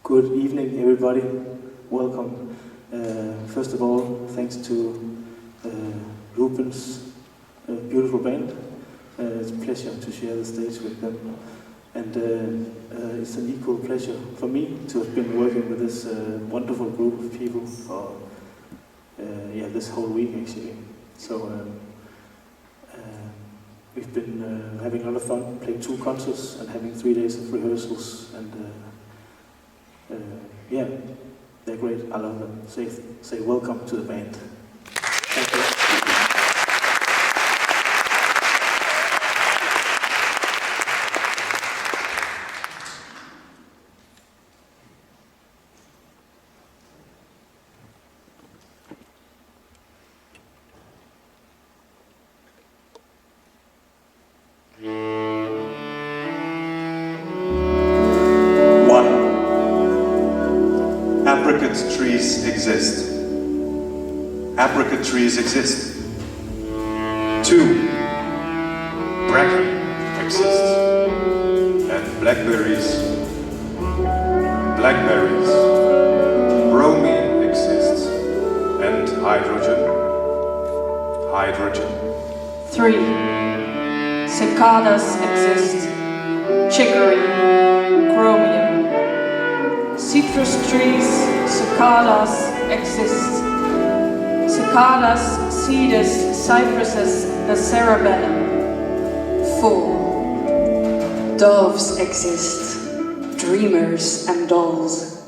Good evening, everybody. Welcome. First of all, thanks to Ruben's beautiful band. It's a pleasure to share the stage with them. And it's an equal pleasure for me to have been working with this wonderful group of people for this whole week, actually. So we've been having a lot of fun, playing 2 concerts and having 3 days of rehearsals. And they're great. I love them. Say welcome to the band. Thank you. Apricot trees exist. Apricot trees exist. 2. Bracken exists. And blackberries. Blackberries. Bromine exists. And hydrogen. Hydrogen. 3. Cicadas exist. Chicory. Chromium. Citrus trees, cicadas exist. Cicadas, cedars, cypresses, the cerebellum. 4. Doves exist. Dreamers and dolls.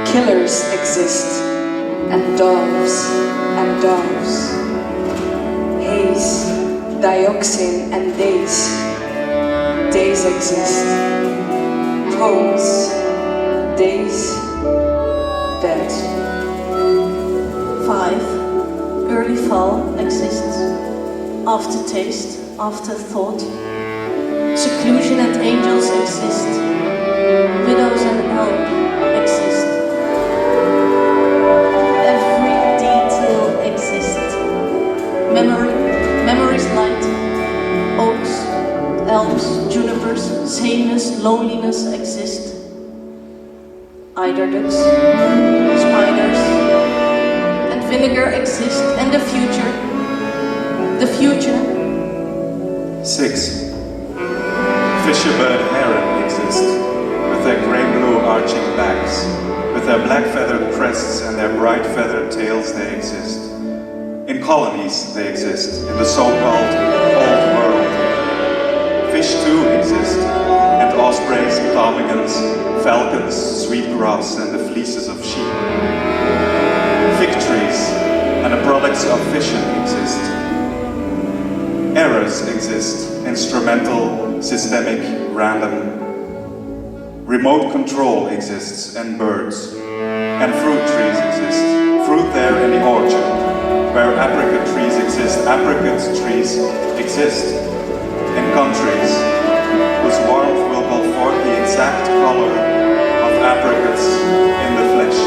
Killers exist. And doves and doves. Haze, dioxin and days. Days exist. Poems. Days, dead. 5. Early fall exists. Aftertaste, afterthought. Seclusion and angels exist. Widows and help exist. Every detail exists. Memories light. Oaks, elms, junipers, sameness, loneliness exist. Eiderducks, spiders, and vinegar exist, and the future. 6. Fisher-bird heron exist, with their grey-blue arching backs, with their black feathered crests and their bright feathered tails they exist. In colonies they exist, in the so-called Old World. Fish too exist, and ospreys, ptarmigans, falcons, sweetgrass, and the fleeces of sheep. Fig trees and the products of fission exist. Errors exist, instrumental, systemic, random. Remote control exists, and birds. And fruit trees exist. Fruit there in the orchard. Where apricot trees exist, apricot trees exist. In countries whose warmth will call forth the exact color of apricots in the flesh.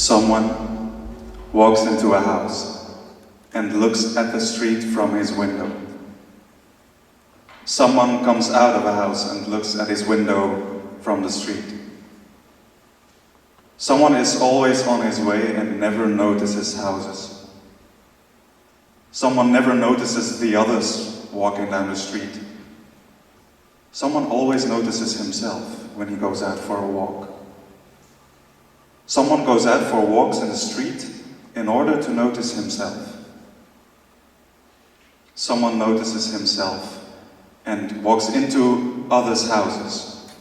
Someone walks into a house and looks at the street from his window. Someone comes out of a house and looks at his window from the street. Someone is always on his way and never notices houses. Someone never notices the others walking down the street. Someone always notices himself when he goes out for a walk. Someone goes out for walks in the street in order to notice himself. Someone notices himself and walks into others' houses.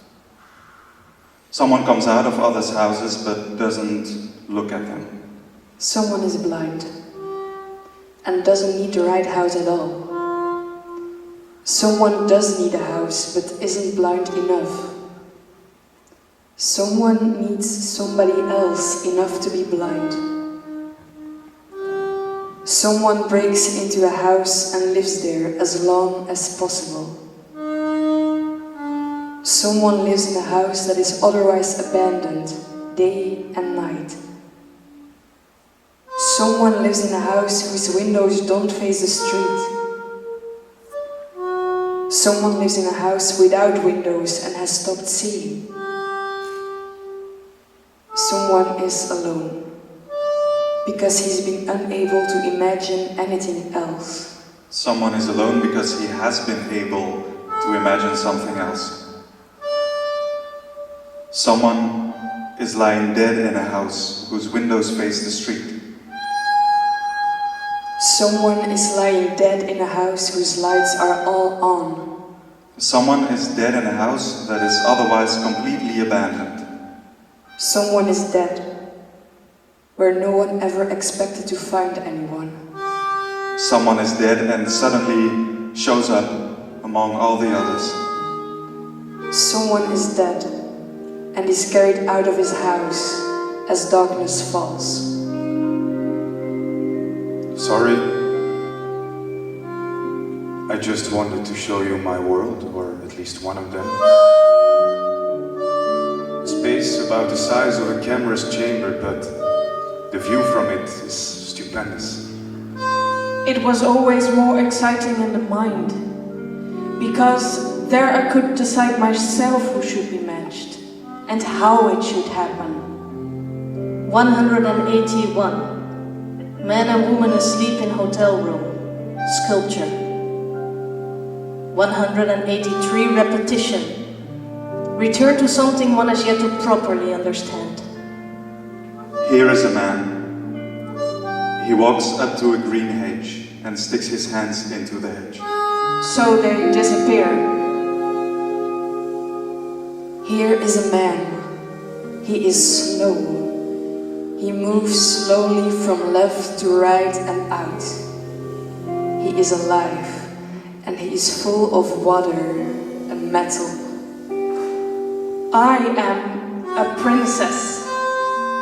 Someone comes out of others' houses but doesn't look at them. Someone is blind and doesn't need the right house at all. Someone does need a house but isn't blind enough. Someone needs somebody else enough to be blind. Someone breaks into a house and lives there as long as possible. Someone lives in a house that is otherwise abandoned, day and night. Someone lives in a house whose windows don't face the street. Someone lives in a house without windows and has stopped seeing. Someone is alone because he's been unable to imagine anything else. Someone is alone because he has been able to imagine something else. Someone is lying dead in a house whose windows face the street. Someone is lying dead in a house whose lights are all on. Someone is dead in a house that is otherwise completely abandoned. Someone is dead where no one ever expected to find anyone. Someone is dead and suddenly shows up among all the others. Someone is dead and is carried out of his house as darkness falls. Sorry, I just wanted to show you my world, or at least one of them. A space about the size of a camera's chamber, but the view from it is stupendous. It was always more exciting in the mind, because there I could decide myself who should be matched and how it should happen. 181. Man and woman asleep in hotel room. Sculpture. 183. Repetition. Return to something one has yet to properly understand. Here is a man. He walks up to a green hedge and sticks his hands into the hedge. So they disappear. Here is a man. He is slow. He moves slowly from left to right and out. He is alive, and he is full of water and metal. I am a princess.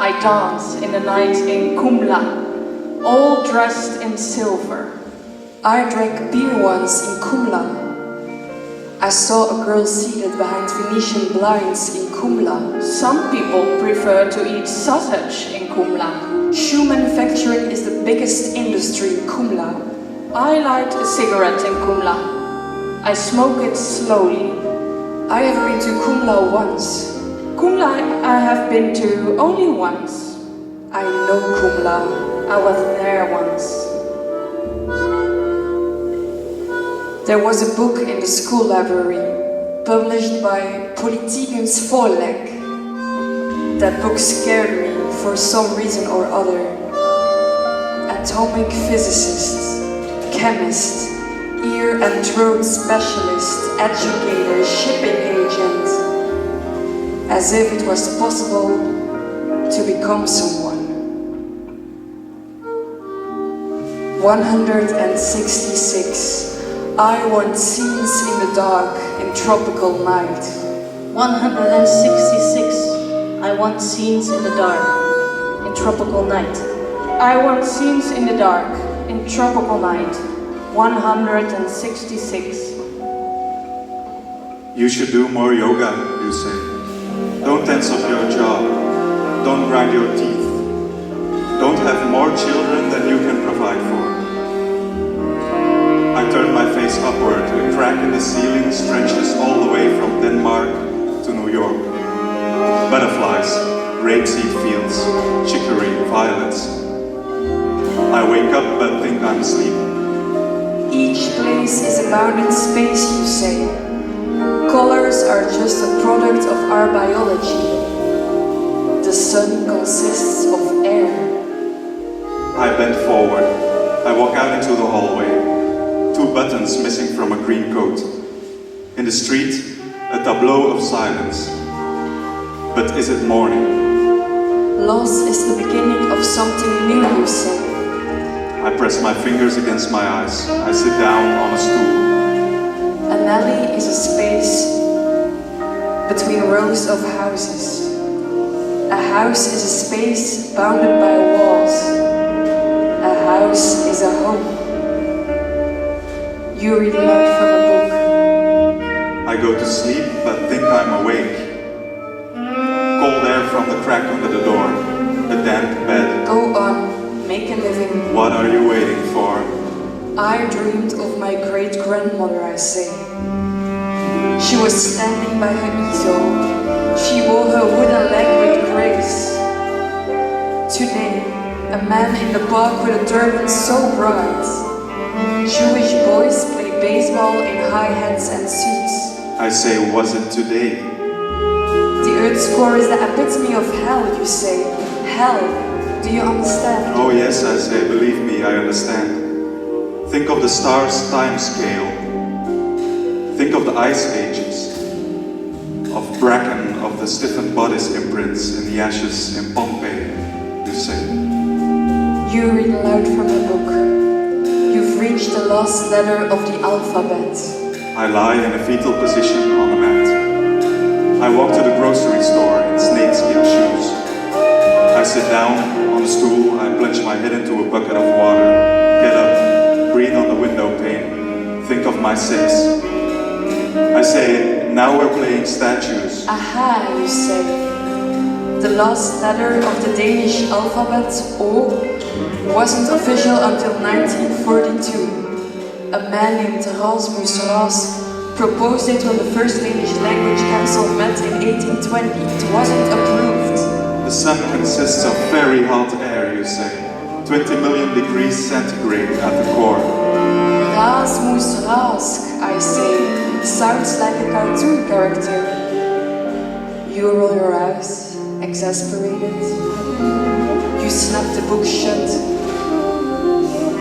I dance in the night in Kumla, all dressed in silver. I drank beer once in Kumla. I saw a girl seated behind Venetian blinds in Kumla. Some people prefer to eat sausage in Kumla. Shoe manufacturing is the biggest industry in Kumla. I light a cigarette in Kumla. I smoke it slowly. I have been to Kumla once. Kumla I have been to only once. I know Kumla. I was there once. There was a book in the school library, published by Politiekens Verlag. That book scared me for some reason or other. Atomic physicist, chemist, ear and throat specialist, educator, shipping agent. As if it was possible to become someone. 166. I want scenes in the dark in tropical night. 166. I want scenes in the dark in tropical night. I want scenes in the dark in tropical night. 166. You should do more yoga, you say. Don't tense up your jaw. Don't grind your teeth. have more children than you can provide for. I turn my face upward. A crack in the ceiling stretches all the way from Denmark to New York. Butterflies, rapeseed fields, chicory, violets. I wake up but think I'm asleep. Each place is a bounded space, you say. Colors are just a product of our biology. The sun consists of air. I bend forward. I walk out into the hallway. 2 buttons missing from a green coat. In the street, a tableau of silence. But is it morning? Loss is the beginning of something new, you say. I press my fingers against my eyes. I sit down on a stool. An alley is a space between rows of houses. A house is a space bounded by walls. A house is a home. You read aloud from a book. I go to sleep but think I'm awake. Cold air from the crack under the door. A damp bed. Go on, make a living. What are you waiting for? I dreamed of my great-grandmother, I say. She was standing by her easel. She wore her wooden leg with grace. Today, a man in the park with a turban so bright. Jewish boys play baseball in high hats and suits. I say, was it today? The Earth's core is the epitome of hell, you say. Hell, do you understand? Oh yes, I say, believe me, I understand. Think of the stars' time scale. Think of the ice ages. Of bracken, of the stiffened bodies imprints in the ashes in Pompeii, you say. You read aloud from a book. You've reached the last letter of the alphabet. I lie in a fetal position on a mat. I walk to the grocery store in snakeskin shoes. I sit down on a stool, I plunge my head into a bucket of water, get up, breathe on the window pane, think of my 6. I say, now we're playing statues. Aha, you say. The last letter of the Danish alphabet, O, wasn't official until 1942. A man named Rasmus Rask proposed it when the first Danish language council met in 1820. It wasn't approved. The sun consists of very hot air, you say. 20 million degrees centigrade at the core. Rasmus Rask, I say, sounds like a cartoon character. You roll your eyes, exasperated. You snap the book shut.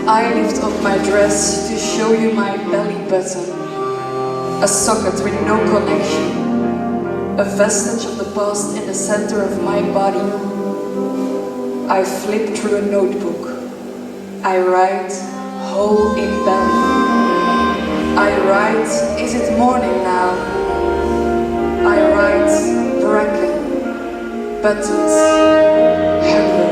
I lift up my dress to show you my belly button. A socket with no connection. A vestige of the past in the center of my body. I flip through a notebook. I write, hole in belly. I write, is it morning now? I write, bracken, buttons, hunger.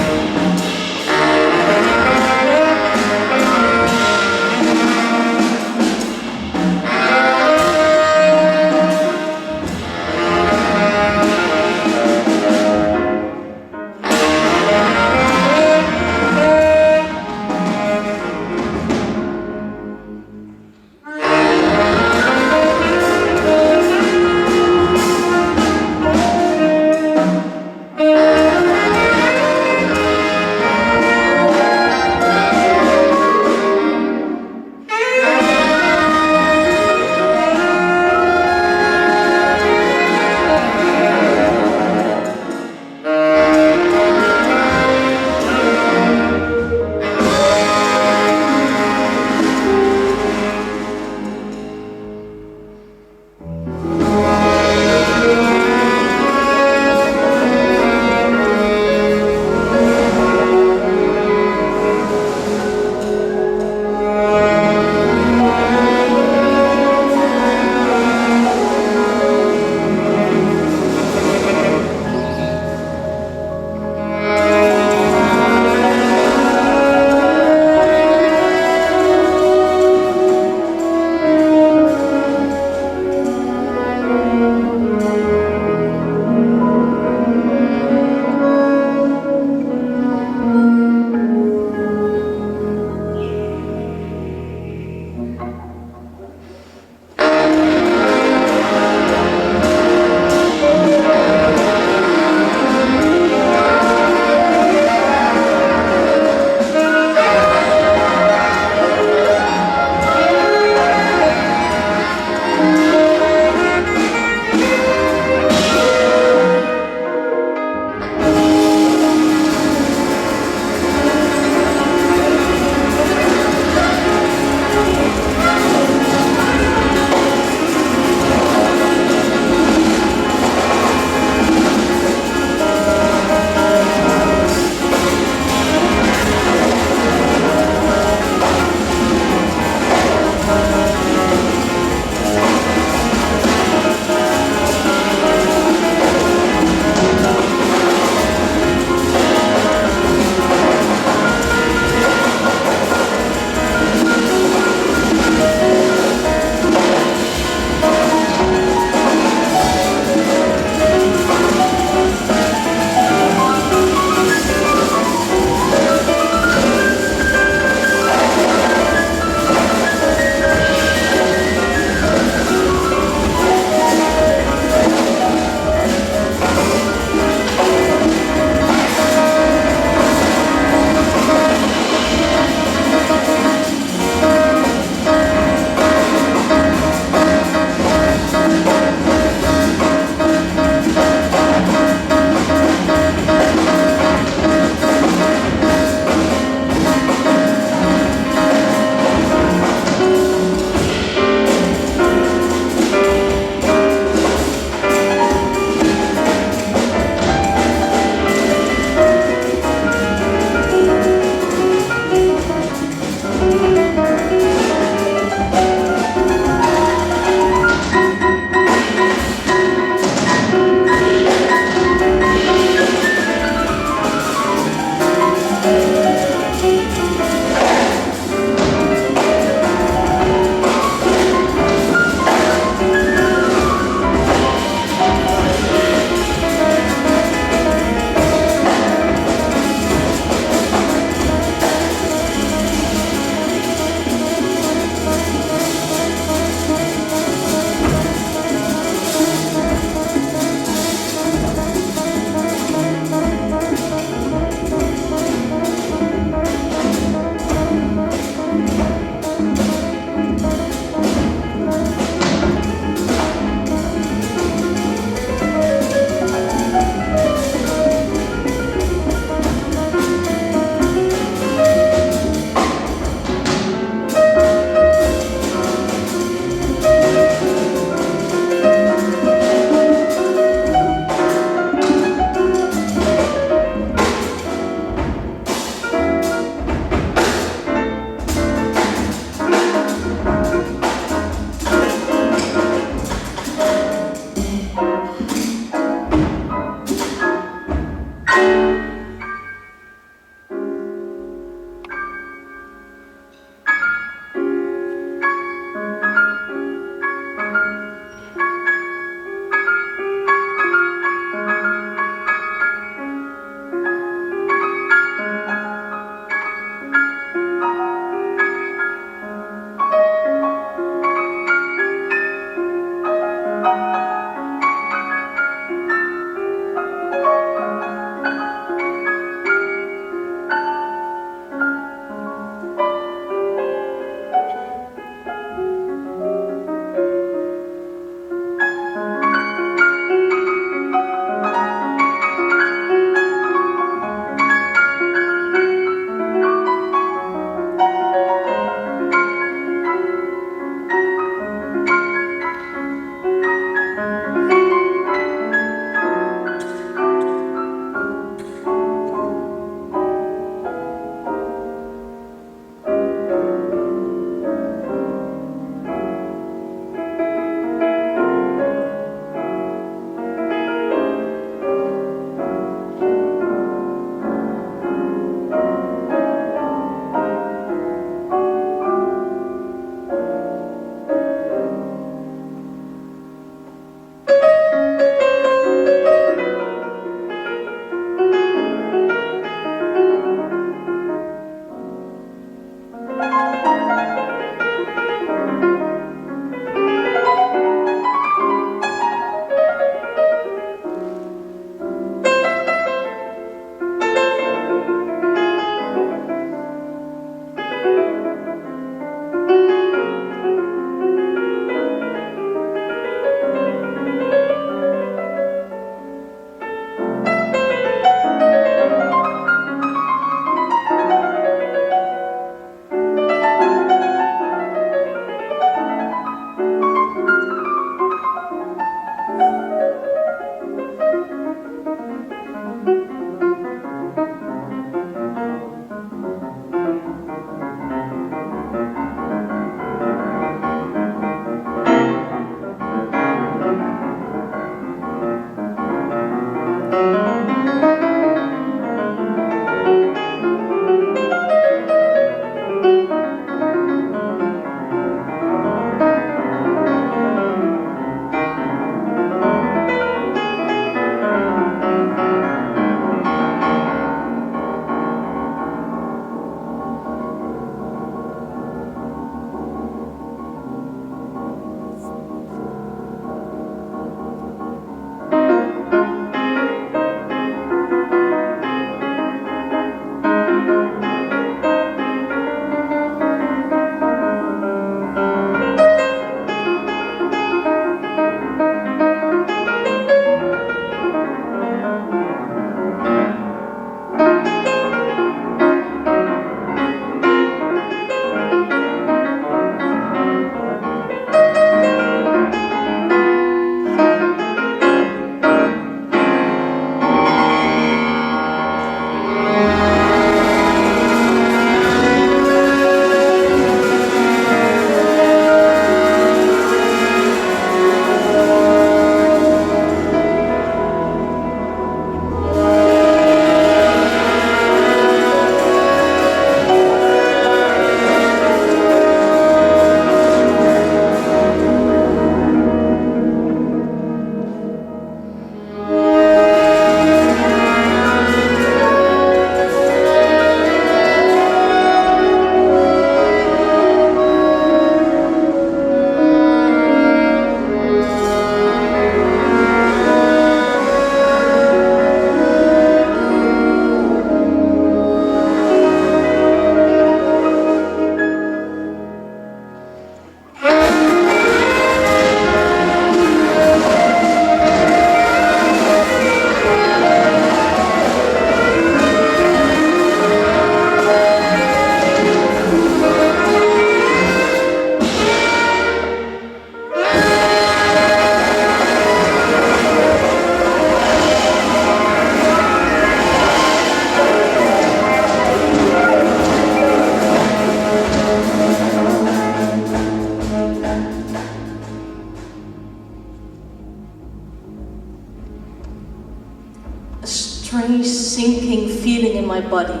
my body.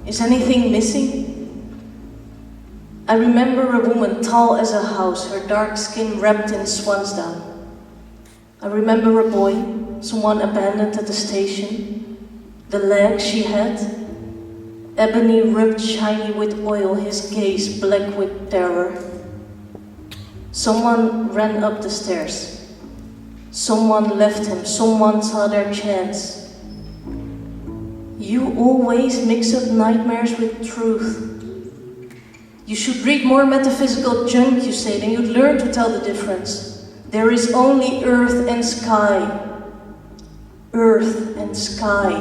Is anything missing? I remember a woman tall as a house, her dark skin wrapped in swansdown. I remember a boy, someone abandoned at the station. The legs she had, ebony rubbed shiny with oil, his gaze black with terror. Someone ran up the stairs. Someone left him, someone saw their chance. You always mix up nightmares with truth. You should read more metaphysical junk, you say, then you'd learn to tell the difference. There is only earth and sky. Earth and sky.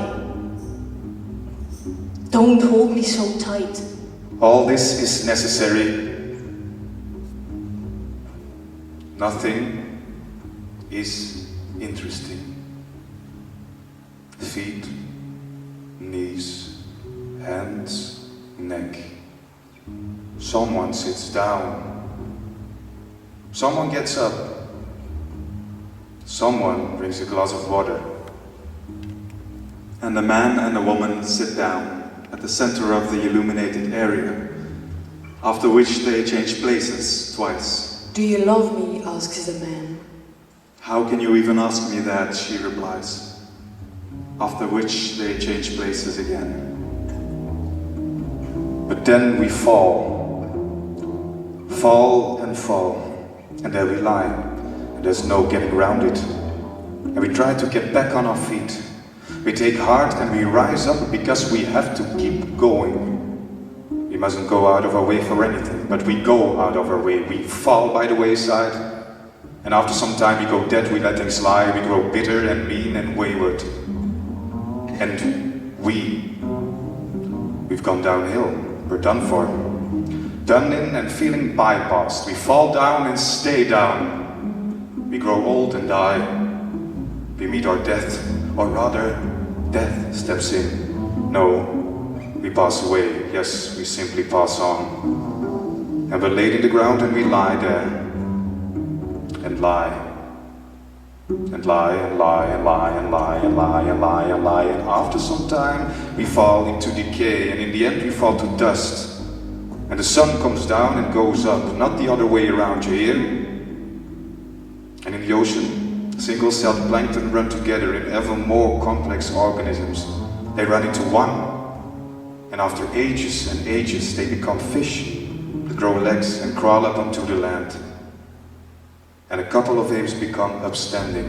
Don't hold me so tight. All this is necessary. Nothing is interesting. Feet, knees, hands, neck. Someone sits down. Someone gets up. Someone drinks a glass of water. And a man and a woman sit down at the center of the illuminated area, after which they change places twice. Do you love me? Asks the man. How can you even ask me that? She replies. After which they change places again. But then we fall. Fall and fall. And there we lie. And there's no getting around it. And we try to get back on our feet. We take heart and we rise up because we have to keep going. We mustn't go out of our way for anything, but we go out of our way. We fall by the wayside. And after some time we go dead, we let things lie. We grow bitter and mean and wayward. And we've gone downhill. We're done for. Done in and feeling bypassed. We fall down and stay down. We grow old and die. We meet our death, or rather, death steps in. No, we pass away. Yes, we simply pass on. And we're laid in the ground and we lie there. And lie. And lie and lie and lie and lie and lie and lie and lie. And after some time, we fall into decay. And in the end, we fall to dust. And the sun comes down and goes up, not the other way around, you hear? And in the ocean, single-celled plankton run together in ever more complex organisms. They run into one. And after ages and ages, they become fish that grow legs and crawl up onto the land. And a couple of apes become upstanding.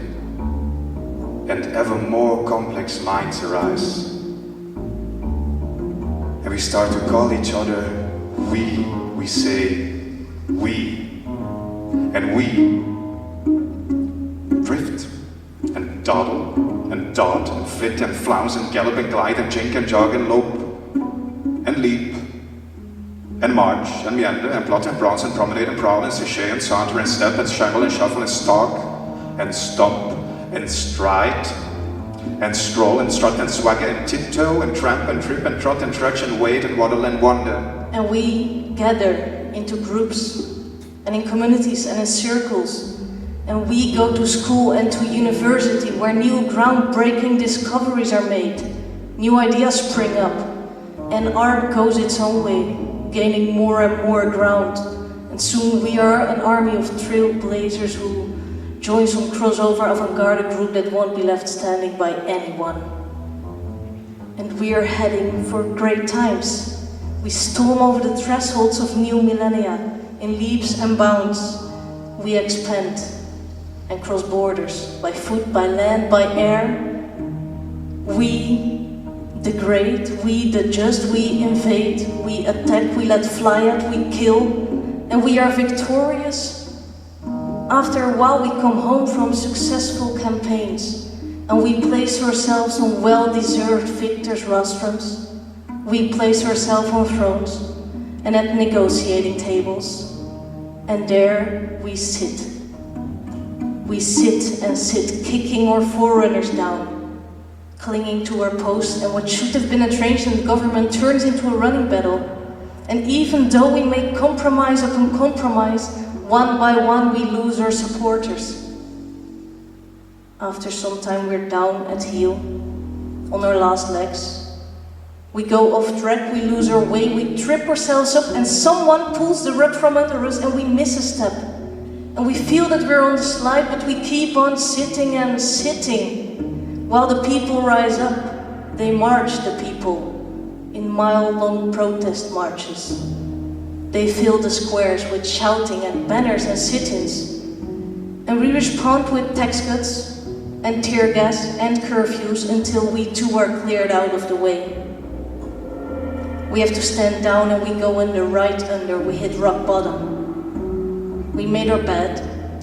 And ever more complex minds arise. And we start to call each other we say we. And we drift and dawdle and dart and flit and flounce and gallop and glide and jink and jog and lope and leap and march and meander and plot and prance and promenade and prowl and sashay and saunter and step and shamble and shuffle and stalk and stomp and stride and stroll and strut and swagger and tiptoe and tramp and trip and trot and trudge and wade and waddle and wander. And we gather into groups and in communities and in circles. And we go to school and to university where new groundbreaking discoveries are made. New ideas spring up. And art goes its own way, gaining more and more ground. And soon we are an army of trailblazers who join some crossover avant-garde group that won't be left standing by anyone. And we are heading for great times. We storm over the thresholds of new millennia in leaps and bounds. We expand and cross borders by foot, by land, by air. We degrade, we the just, we invade, we attack, we let fly at, we kill, and we are victorious. After a while we come home from successful campaigns and we place ourselves on well-deserved victors' rostrums. We place ourselves on thrones and at negotiating tables, and there we sit. We sit and sit, kicking our forerunners down, clinging to our posts, and what should have been a transient government turns into a running battle. And even though we make compromise upon compromise, one by one we lose our supporters. After some time we're down at heel, on our last legs, We go off track, we lose our way, we trip ourselves up, and someone pulls the rug from under us and we miss a step. And we feel that we're on the slide, but we keep on sitting and sitting. While the people rise up, they march, the people, in mile-long protest marches. They fill the squares with shouting and banners and sit-ins. And we respond with tax cuts and tear gas and curfews until we too are cleared out of the way. We have to stand down and we go under, right under, we hit rock bottom. We made our bed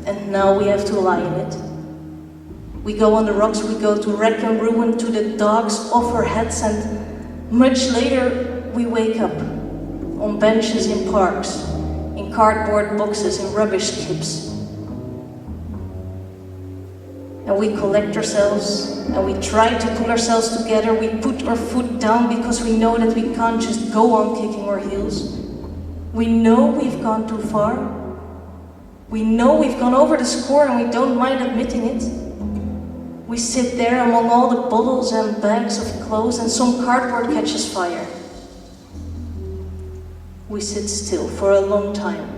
and now we have to lie in it. We go on the rocks, we go to wreck and ruin, to the dogs off our heads, and much later we wake up on benches in parks, in cardboard boxes, in rubbish skips. And we collect ourselves, and we try to pull ourselves together. We put our foot down because we know that we can't just go on kicking our heels. We know we've gone too far. We know we've gone over the score and we don't mind admitting it. We sit there among all the bottles and bags of clothes, and some cardboard catches fire. We sit still for a long time.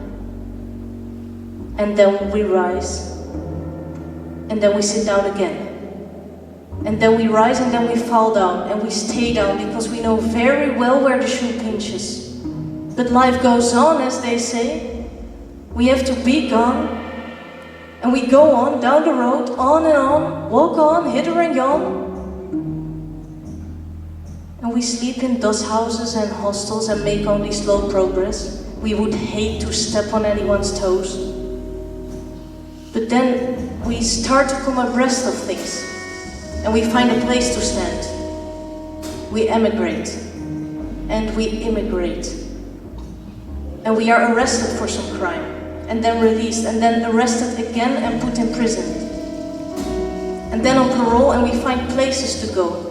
And then we rise. And then we sit down again. And then we rise and then we fall down and we stay down because we know very well where the shoe pinches. But life goes on, as they say. We have to be gone. And we go on, down the road, on and on, walk on, hither and yon. And we sleep in dust houses and hostels and make only slow progress. We would hate to step on anyone's toes. But then we start to come abreast of things, and we find a place to stand. We emigrate, and we immigrate. And we are arrested for some crime, and then released, and then arrested again and put in prison. And then on parole, and we find places to go.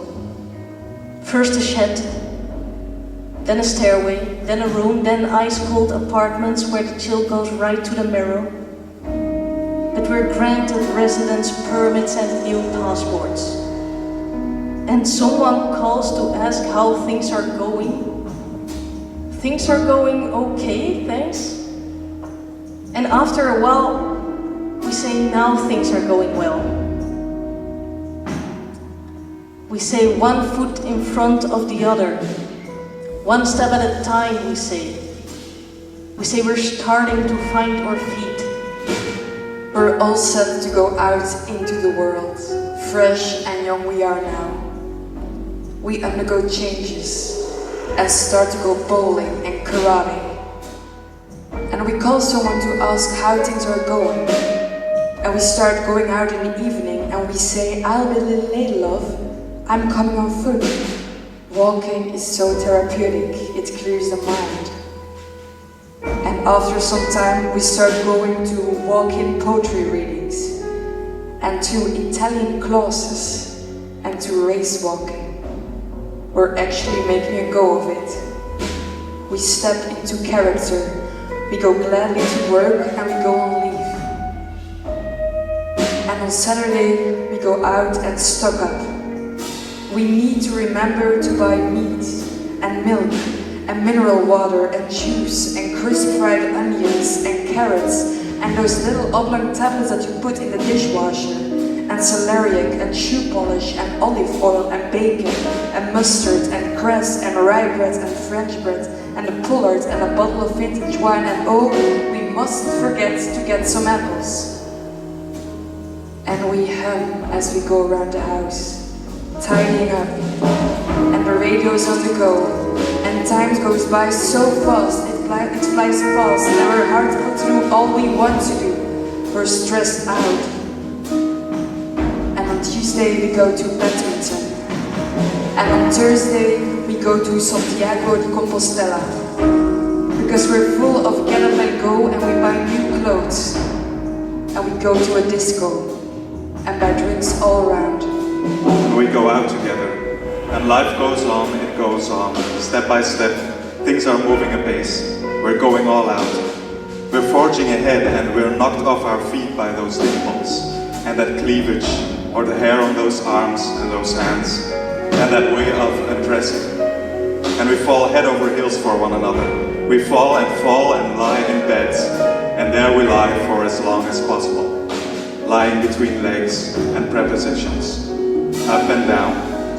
First a shed, then a stairway, then a room, then ice-cold apartments where the chill goes right to the marrow. But we're granted residence permits and new passports. And someone calls to ask how things are going. Things are going okay, thanks. And after a while, we say now things are going well. We say one foot in front of the other. One step at a time, we say. We say we're starting to find our feet. We're all set to go out into the world. Fresh and young we are now. We undergo changes and start to go bowling and karate. And we call someone to ask how things are going. And we start going out in the evening and we say, I'll be a little late, love. I'm coming on foot. Walking is so therapeutic, it clears the mind. And after some time, we start going to walk-in poetry readings, and to Italian classes, and to race walking. We're actually making a go of it. We step into character, we go gladly to work, and we go on leave. And on Saturday, we go out and stock up. We need to remember to buy meat, and milk, and mineral water, and juice, and crisp fried onions, and carrots, and those little oblong tablets that you put in the dishwasher, and celeriac, and shoe polish, and olive oil, and bacon, and mustard, and cress, and rye bread, and French bread, and a pullard, and a bottle of vintage wine, and oh, we mustn't forget to get some apples. And we hum as we go around the house, tidying up, and the radio's on the go, and time goes by so fast, it flies past, and we're hard to do all we want to do. We're stressed out. And on Tuesday we go to badminton, and on Thursday we go to Santiago de Compostela, because we're full of get up and go, and we buy new clothes, and we go to a disco, and buy drinks all around. And we go out together, and life goes on, it goes on, step by step, things are moving apace, we're going all out. We're forging ahead, and we're knocked off our feet by those dimples, and that cleavage, or the hair on those arms and those hands, and that way of undressing. and we fall head over heels for one another. We fall and lie in beds, and there we lie for as long as possible, lying between legs and prepositions, up and down,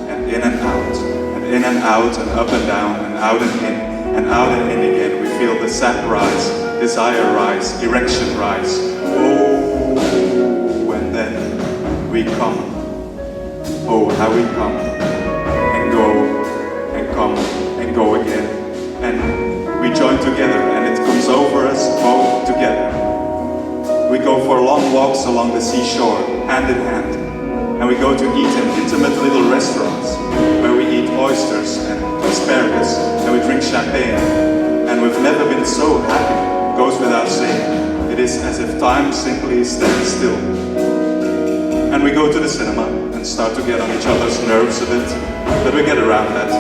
and in and out, and in and out, and up and down, and out and in, and out and in again. We feel the sap rise, desire rise, erection rise. Oh, and then we come. Oh, how we come, and go, and come, and go again. And we join together, and it comes over us both together. We go for long walks along the seashore, hand in hand. And we go to eat in intimate little restaurants, where we eat oysters and asparagus, and we drink champagne. And we've never been so happy, goes without saying. It is as if time simply stands still. And we go to the cinema, and start to get on each other's nerves a bit, but we get around that.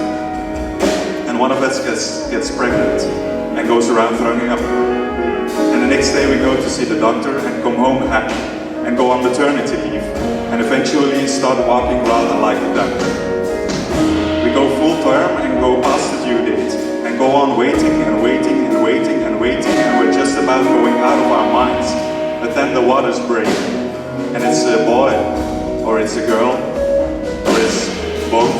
And one of us gets pregnant, and goes around throwing up. And the next day we go to see the doctor, and come home happy, and go on maternity leave, and eventually start walking rather like a duck. We go full term and go past the due date, and go on waiting and waiting and waiting and waiting, and we're just about going out of our minds. But then the waters break, and it's a boy, or it's a girl, or it's both.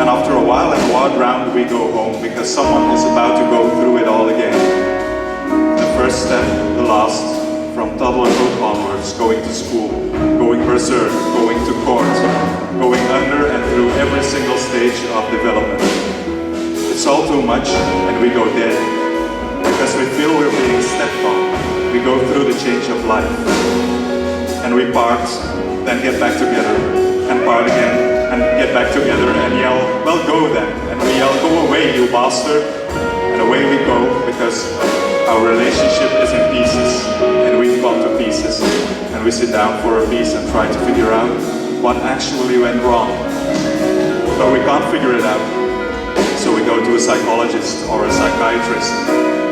And after a while and a while round we go home, because someone is about to go through it all again. The first step, the last, from toddlerhood onwards, going to school, going berserk, going to court, going under and through every single stage of development. It's all too much, and we go dead, because we feel we're being stepped on. We go through the change of life, and we part, then get back together, and part again, and get back together, and yell, well, go then, and we yell, go away, you bastard, and away we go, because our relationship is in pieces, and we've gone to pieces, and we sit down for a piece and try to figure out what actually went wrong. But we can't figure it out, so we go to a psychologist or a psychiatrist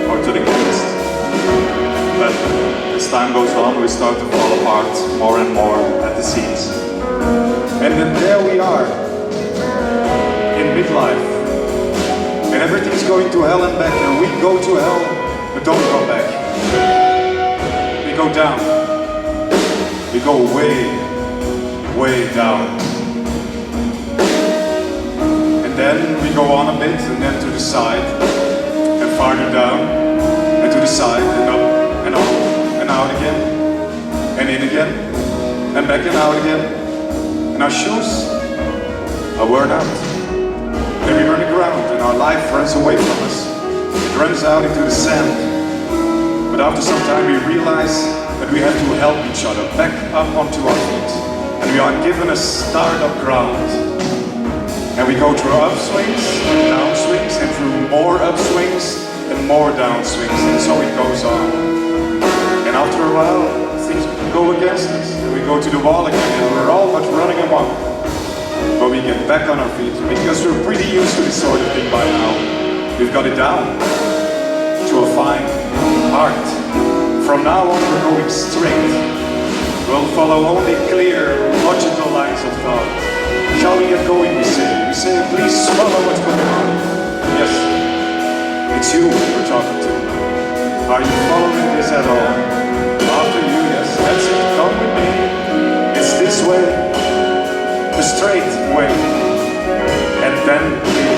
or to the chemist. But as time goes on, we start to fall apart more and more at the seams. And then there we are, in midlife, and everything's going to hell and back, and we go to hell. But don't go back. We go down. We go way, way down. And then we go on a bit, and then to the side, and farther down, and to the side, and up, and up, and out again, and in again, and back and out again. And our shoes are worn out. And we run aground, and our life runs away from us. It runs out into the sand. But after some time we realize that we have to help each other back up onto our feet. And we are given a start-up ground. And we go through upswings and downswings, and through more upswings and more downswings, and so it goes on. And after a while, things go against us, and we go to the wall again, and we're all but running amok. But we get back on our feet, because we're pretty used to this sort of thing by now. We've got it down to a fine art. From now on we're going straight. We'll follow only clear, logical lines of thought. Shall we get going, we say? We say, please swallow what's going on. Yes, it's you we're talking to. Are you following this at all? After you, yes, that's it, come with me. It's this way, the straight way. And then we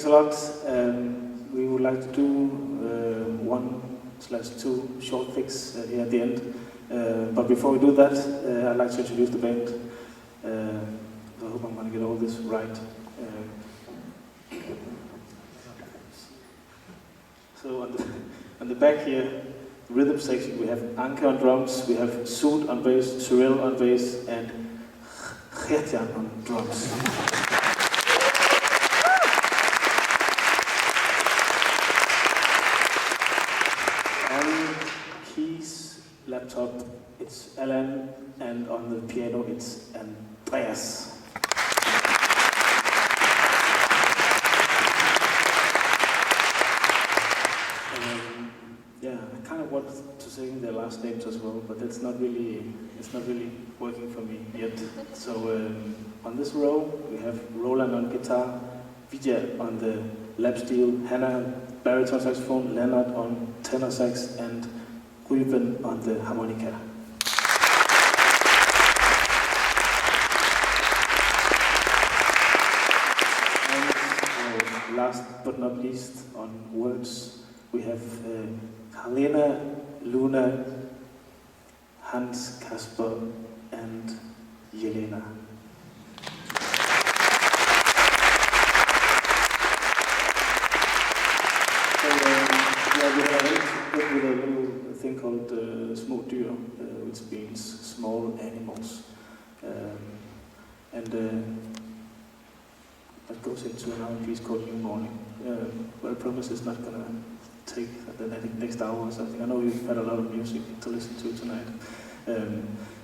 a lot. We would like to do 1/2 short things here at the end. But before we do that, I'd like to introduce the band. I hope I'm going to get all this right. So on the back here, rhythm section, we have Anke on drums, we have Sood on bass, Cyril on bass, and Gertjan on drums. On keys, laptop, it's Alan, and on the piano, it's Andreas. Yeah, I kind of want to sing their last names as well, but it's not really working for me yet. So on this row, we have Roland on guitar, Vijay on the lap steel, Hannah on baritone saxophone, Leonard on tenor sax, and Ruben on the harmonica. And last but not least, on words, we have Helena, Luna, Hans, Kasper, and Jelena. So, we have with a little thing called små dyr, which means small animals. That goes into an R&B piece called New Morning. But I promise it's not gonna take the next hour or something. I know you've had a lot of music to listen to tonight.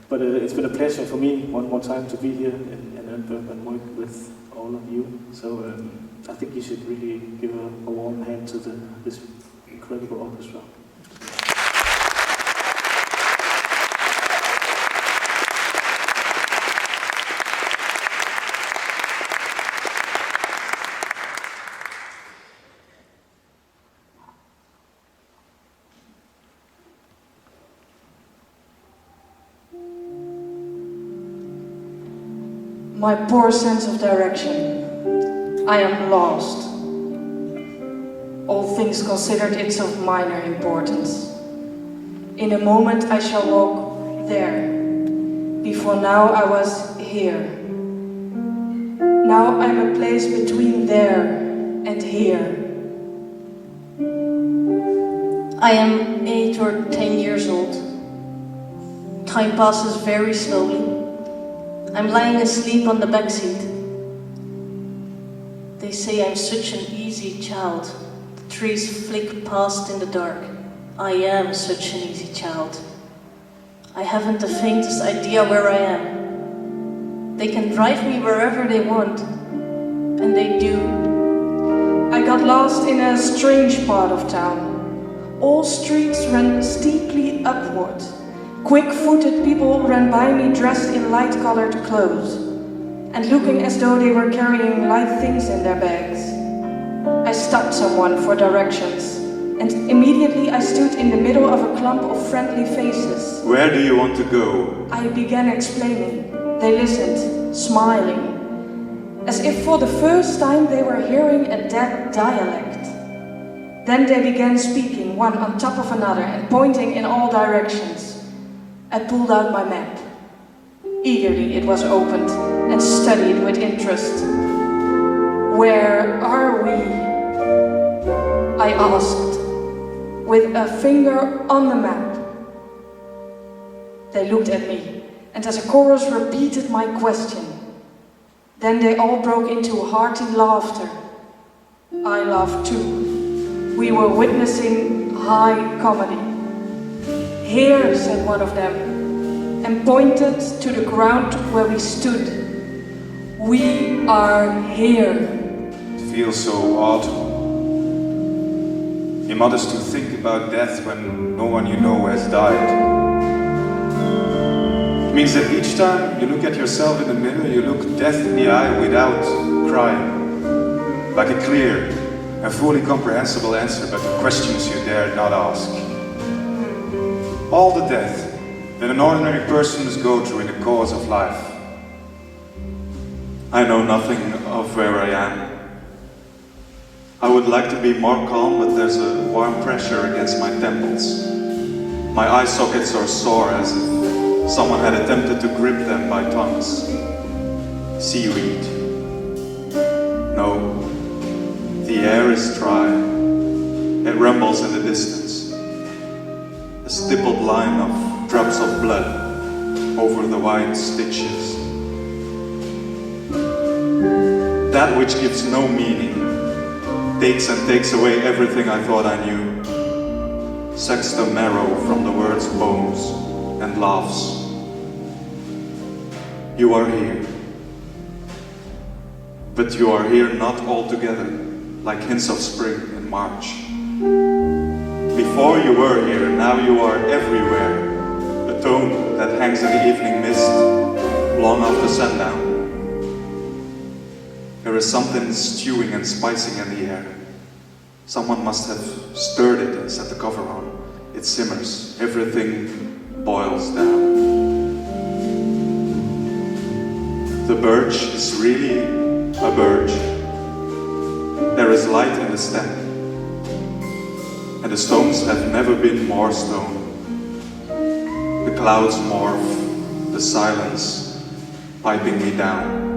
But it's been a pleasure for me one more time to be here in Antwerp and work with all of you. So I think you should really give a warm hand to this incredible orchestra. My poor sense of direction. I am lost. All things considered, it's of minor importance. In a moment I shall walk there. Before now I was here. Now I'm a place between there and here. I am 8 or 10 years old. Time passes very slowly. I'm lying asleep on the back seat. They say I'm such an easy child. The trees flick past in the dark. I am such an easy child. I haven't the faintest idea where I am. They can drive me wherever they want. And they do. I got lost in a strange part of town. All streets ran steeply upward. Quick-footed people ran by me dressed in light-colored clothes and looking as though they were carrying light things in their bags. I stopped someone for directions and immediately I stood in the middle of a clump of friendly faces. Where do you want to go? I began explaining. They listened, smiling, as if for the first time they were hearing a dead dialect. Then they began speaking, one on top of another and pointing in all directions. I pulled out my map. Eagerly it was opened and studied with interest. Where are we? I asked, with a finger on the map. They looked at me, and as a chorus repeated my question. Then they all broke into hearty laughter. I laughed too. We were witnessing high comedy. Here, said one of them, and pointed to the ground where we stood. We are here. It feels so odd. You're modest to think about death when no one you know has died. It means that each time you look at yourself in the mirror, you look death in the eye without crying. Like a clear and fully comprehensible answer, but the questions you dare not ask. All the death that an ordinary person must go through in the course of life. I know nothing of where I am. I would like to be more calm, but there's a warm pressure against my temples. My eye sockets are sore as if someone had attempted to grip them by tongues. Seaweed. No, the air is dry. It rumbles in the distance. A stippled line of drops of blood over the white stitches. That which gives no meaning takes and takes away everything I thought I knew. Sucks the marrow from the word's bones and laughs. You are here. But you are here not all together, like hints of spring in March. Before you were here, now you are everywhere. A tone that hangs in the evening mist, long after sundown. There is something stewing and spicing in the air. Someone must have stirred it and set the cover on. It simmers, everything boils down. The birch is really a birch. There is light in the stem. And the stones have never been more stone. The clouds morph, the silence piping me down.